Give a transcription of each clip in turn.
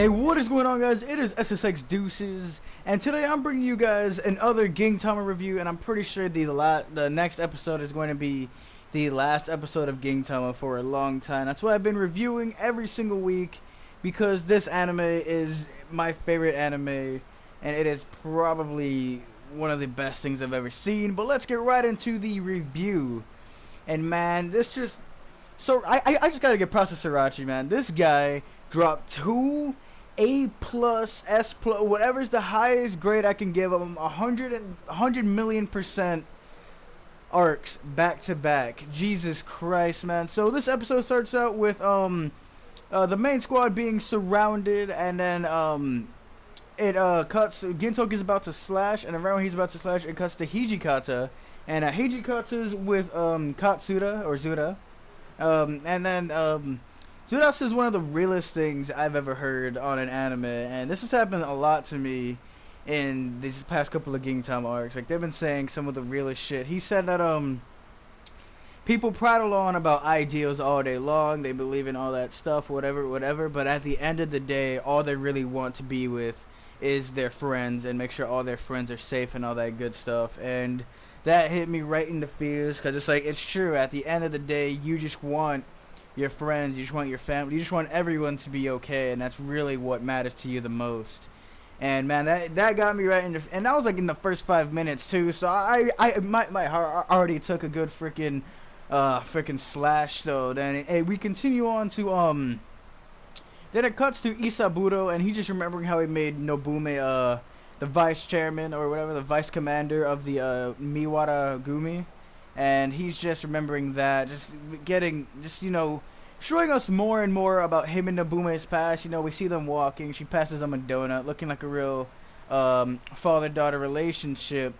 Hey, what is going on, guys? It is SSX Deuces, and today I'm bringing you guys another Gintama review, and I'm pretty sure the next episode is going to be the last episode of Gintama for a long time. That's why I've been reviewing every single week, because this anime is my favorite anime, and it is probably one of the best things I've ever seen. But let's get right into the review. And man, this just... So, I just gotta get props to Sriracha, man. This guy dropped 2 A+, S+, whatever's the highest grade I can give him, 100 million% arcs back to back. Jesus Christ, man. So this episode starts out with the main squad being surrounded, and then it cuts. Gintoki's about to slash, and around when he's about to slash, it cuts to Hijikata, and Hijikata's with Katsuda or Zuda. And then Zudas is one of the realest things I've ever heard on an anime, and this has happened a lot to me in these past couple of Gintama arcs. Like, they've been saying some of the realest shit. He said that people prattle on about ideals all day long, they believe in all that stuff, whatever, but at the end of the day, all they really want to be with is their friends and make sure all their friends are safe and all that good stuff. And that hit me right in the feels, because it's like, it's true. At the end of the day, you just want your friends, you just want your family, you just want everyone to be okay, and that's really what matters to you the most. And man, that got me right in the, and that was like in the first 5 minutes too. So my heart already took a good freaking slash. So then we continue on to then it cuts to Isaburo, and he's just remembering how he made Nobume the vice chairman or whatever, the vice commander of the Miwara Gumi, and he's just remembering that, you know, showing us more and more about him and Nobume's past. You know, we see them walking, she passes him a donut, looking like a real father-daughter relationship.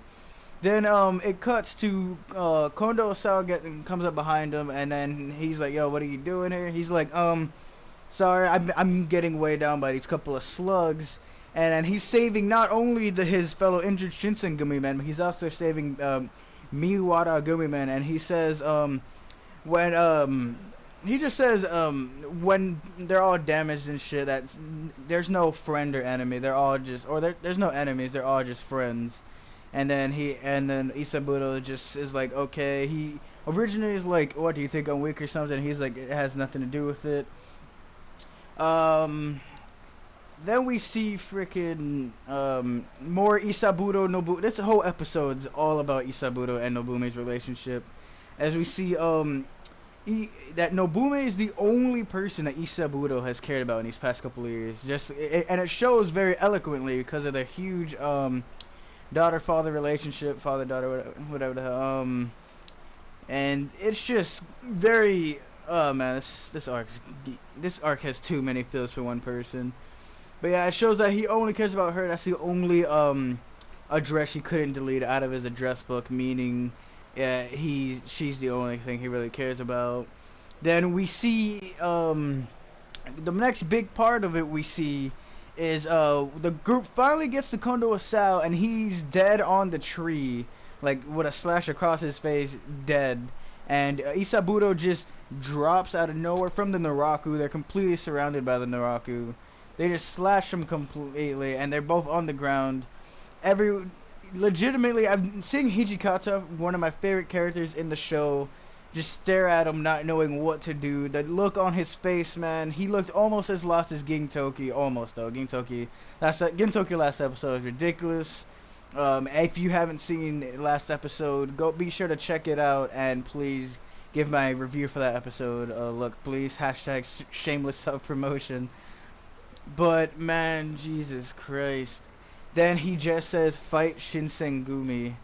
Then it cuts to Kondo Sao comes up behind him, and then he's like, "Yo, what are you doing here?" He's like, sorry, I'm getting weighed down by these couple of slugs." And then he's saving not only his fellow injured Shinsen Gumimen, but he's also saving Miwara Gumimen. And he says when they're all damaged and shit, there's no friend or enemy. They're all just, there's no enemies. They're all just friends. And then Isaburo just is like, okay. He originally is like, "What, do you think I'm weak or something?" He's like, "It has nothing to do with it." Then we see freaking more Isaburo Nobu. This whole episode's all about Isaburo and Nobume's relationship, as we see that Nobume is the only person that Isaburo has cared about in these past couple of years. And it shows very eloquently because of their huge daughter-father relationship, father-daughter, whatever the hell. And it's just very, oh man, this arc has too many feels for one person. But yeah, it shows that he only cares about her. That's the only address he couldn't delete out of his address book, meaning she's the only thing he really cares about. Then we see the next big part of it we see is the group finally gets to Kondo Asao, and he's dead on the tree, like with a slash across his face, dead. And Isaburo just drops out of nowhere from the Naraku. They're completely surrounded by the Naraku. They just slash him completely, and they're both on the ground. Legitimately, I'm seeing Hijikata, one of my favorite characters in the show, just stare at him, not knowing what to do. The look on his face, man, he looked almost as lost as Gintoki. Almost, though. Gintoki last episode is ridiculous. If you haven't seen the last episode, be sure to check it out, and please give my review for that episode a look, please. Hashtag shameless self-promotion. But man, Jesus Christ. Then he just says, "Fight Shinsengumi."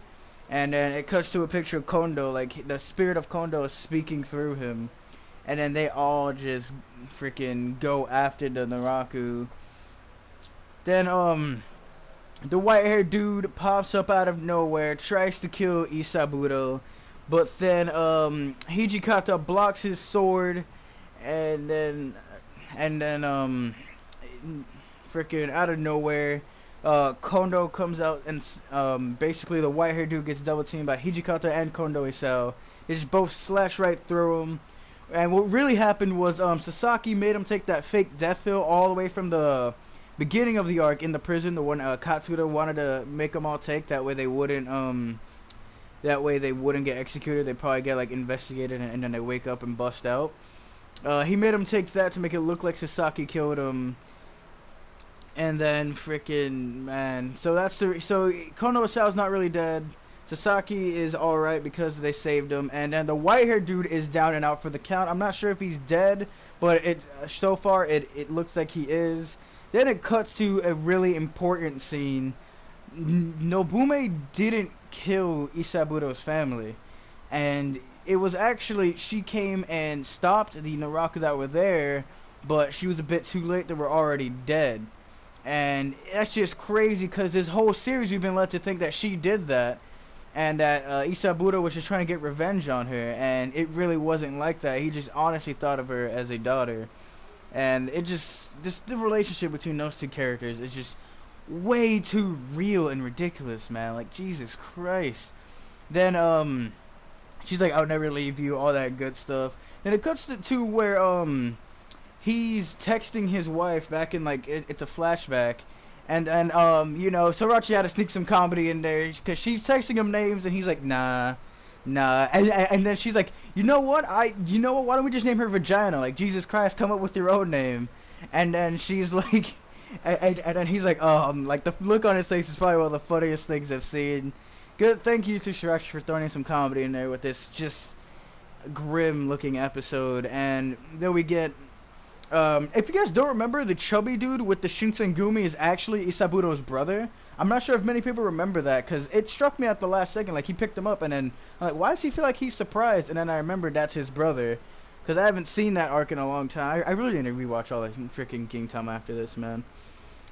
And then it cuts to a picture of Kondo, like the spirit of Kondo is speaking through him. And then they all just freaking go after the Naraku. Then the white-haired dude pops up out of nowhere, tries to kill Isaburo, but then Hijikata blocks his sword, and then freaking out of nowhere, Kondo comes out, and basically the white-haired dude gets double teamed by Hijikata and Kondo Isao. They just both slash right through him. And what really happened was Sasaki made him take that fake death pill all the way from the beginning of the arc in the prison. The one Katsuda wanted to make them all take, that way they wouldn't get executed. They probably get like investigated, and then they wake up and bust out. He made him take that to make it look like Sasaki killed him. And then freaking man, so Kono Asao's not really dead. Sasaki is alright because they saved him, and then the white-haired dude is down and out for the count. I'm not sure if he's dead, but so far it looks like he is. Then it cuts to a really important scene. Nobume didn't kill Isaburo's family, and it was actually, she came and stopped the Naraku that were there, but she was a bit too late. They were already dead. And that's just crazy, because this whole series we've been led to think that she did that, and that Isaburo was just trying to get revenge on her, and it really wasn't like that. He just honestly thought of her as a daughter. And it just the relationship between those two characters is just way too real and ridiculous, man. Like, Jesus Christ. Then she's like, I'll never leave you, all that good stuff. Then it cuts to where he's texting his wife back in, like, it's a flashback. And you know, Sorachi had to sneak some comedy in there, because she's texting him names, and he's like, nah. And then she's like, you know what, why don't we just name her Vagina? Like, Jesus Christ, come up with your own name. And then she's like, and then he's like, like, the look on his face is probably one of the funniest things I've seen. Good, thank you to Sorachi for throwing in some comedy in there with this just grim looking episode. And then we get, if you guys don't remember, the chubby dude with the Shinsengumi is actually Isaburo's brother. I'm not sure if many people remember that, because it struck me at the last second. Like, he picked him up, and then I'm like, why does he feel like he's surprised? And then I remembered that's his brother, because I haven't seen that arc in a long time. I really need to rewatch all the freaking Gintama after this, man.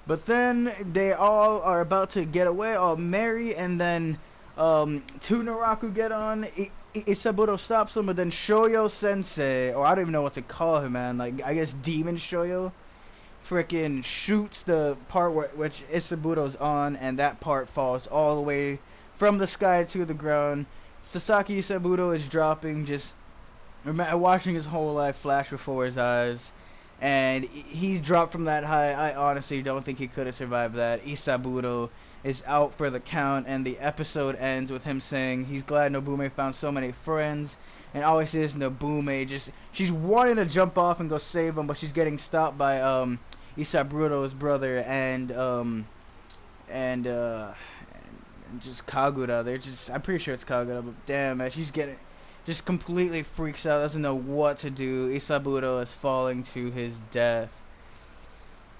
But then they all are about to get away, all merry, and then two Naraku get on. Isaburo stops him, but then Shoyo Sensei, or I don't even know what to call him, man. Like, I guess Demon Shoyo, freaking shoots the part which Isaburo's on, and that part falls all the way from the sky to the ground. Sasaki Isaburo is dropping, just watching his whole life flash before his eyes, and he's dropped from that high. I honestly don't think he could have survived that. Isaburo is out for the count, and the episode ends with him saying he's glad Nobume found so many friends. And all he sees is Nobume she's wanting to jump off and go save him, but she's getting stopped by Isaburo's brother and just Kagura. I'm pretty sure it's Kagura, but damn, man, she's getting just completely freaks out, doesn't know what to do. Isaburo is falling to his death.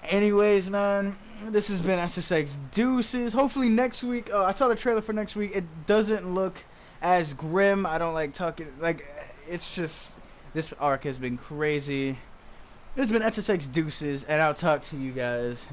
Anyways, man, this has been SSX Deuces. Hopefully next week, I saw the trailer for next week. It doesn't look as grim. I don't like talking, like, it's just, this arc has been crazy. This has been SSX Deuces, and I'll talk to you guys